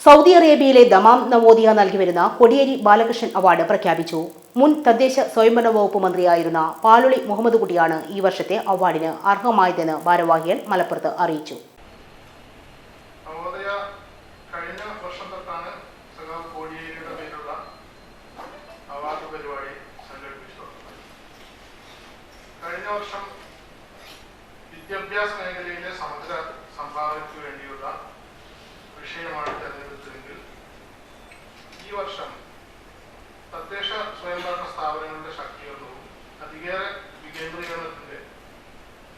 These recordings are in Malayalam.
സൗദി അറേബ്യയിലെ ദമാം നവോദിയ നൽകിവരുന്ന കൊടിയേരി ബാലകൃഷ്ണൻ അവാർഡ് പ്രഖ്യാപിച്ചു. മുൻ തദ്ദേശ സ്വയംഭരണ വകുപ്പ് മന്ത്രിയായിരുന്ന പാലൊളി മുഹമ്മദ് കുട്ടിയാണ് ഈ വർഷത്തെ അവാർഡിന് അർഹമായതെന്ന് ഭാരവാഹികൾ മലപ്പുറത്ത് അറിയിച്ചു. വിദ്യാഭ്യാസ മേഖലയിലെ സമഗ്ര സംഭാവനയ്ക്ക് വേണ്ടിയുള്ള വിഷയമാണ് തെരഞ്ഞെടുത്തതെങ്കിൽ ഈ വർഷം തദ്ദേശ സ്വയംഭരണ സ്ഥാപനങ്ങളുടെ ശാക്തീകരണവും അധികാര വികേന്ദ്രീകരണത്തിന്റെ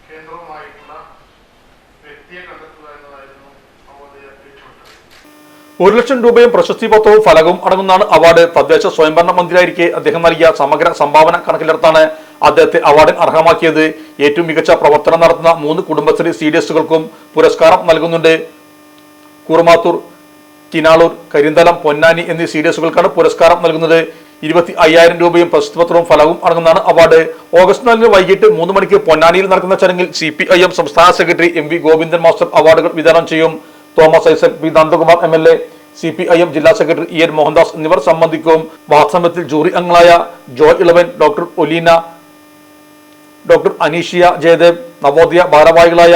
കേന്ദ്രവുമായിട്ടുള്ള വ്യക്തിയെ കണ്ടെത്തുക എന്നതായിരുന്നു നവോദയ ലക്ഷ്യമിട്ടത്. 1 ലക്ഷം രൂപയും പ്രശസ്തി പത്രവും ഫലകവും അടങ്ങുന്നതാണ് അവാർഡ്. തദ്ദേശ സ്വയംഭരണ മന്ത്രിയായിരിക്കെ അദ്ദേഹം നൽകിയ സമഗ്ര സംഭാവന കണക്കിലെടുത്താണ് അദ്ദേഹത്തെ അവാർഡിന് അർഹമാക്കിയത്. ഏറ്റവും മികച്ച പ്രവർത്തനം നടത്തുന്ന 3 കുടുംബശ്രീ CDSകൾക്കും പുരസ്കാരം നൽകുന്നുണ്ട്. കുറുമാത്തൂർ, കിനാളൂർ, കരിന്തലം, പൊന്നാനി എന്നീ CDSകൾക്കാണ് പുരസ്കാരം നൽകുന്നത്. 25,000 രൂപയും പ്രശസ്തിപത്രവും ഫലവും അടങ്ങുന്നതാണ് അവാർഡ്. ഓഗസ്റ്റ് 4 വൈകിട്ട് 3 മണിക്ക് പൊന്നാനിയിൽ നടക്കുന്ന ചടങ്ങിൽ CPIM സംസ്ഥാന സെക്രട്ടറി MV ഗോവിന്ദൻ മാസ്റ്റർ അവാർഡുകൾ വിതരണം ചെയ്യും. Thomas Isaac, P Nandakumar MLA, CPIM ജില്ലാ സെക്രട്ടറി EN മോഹൻദാസ് എന്നിവർ സംബന്ധിക്കും. വാസമത്തിൽ ജൂറി അംഗങ്ങളായ ജോയ് ഇളവൻ, ഡോക്ടർ ഒലീന, ഡോക്ടർ അനീഷിയ ജയദേവ്, നവോദയ ഭാരവാഹികളായ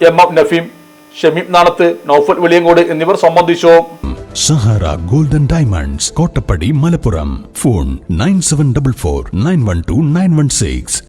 MM നഫീം, ഷമീം നാണത്ത്, നൌഫൽ വെളിയങ്കോട് എന്നിവർ സംബന്ധിച്ചു. Sahara golden diamonds, Kottappadi, Malappuram. Phone 9744 912 916.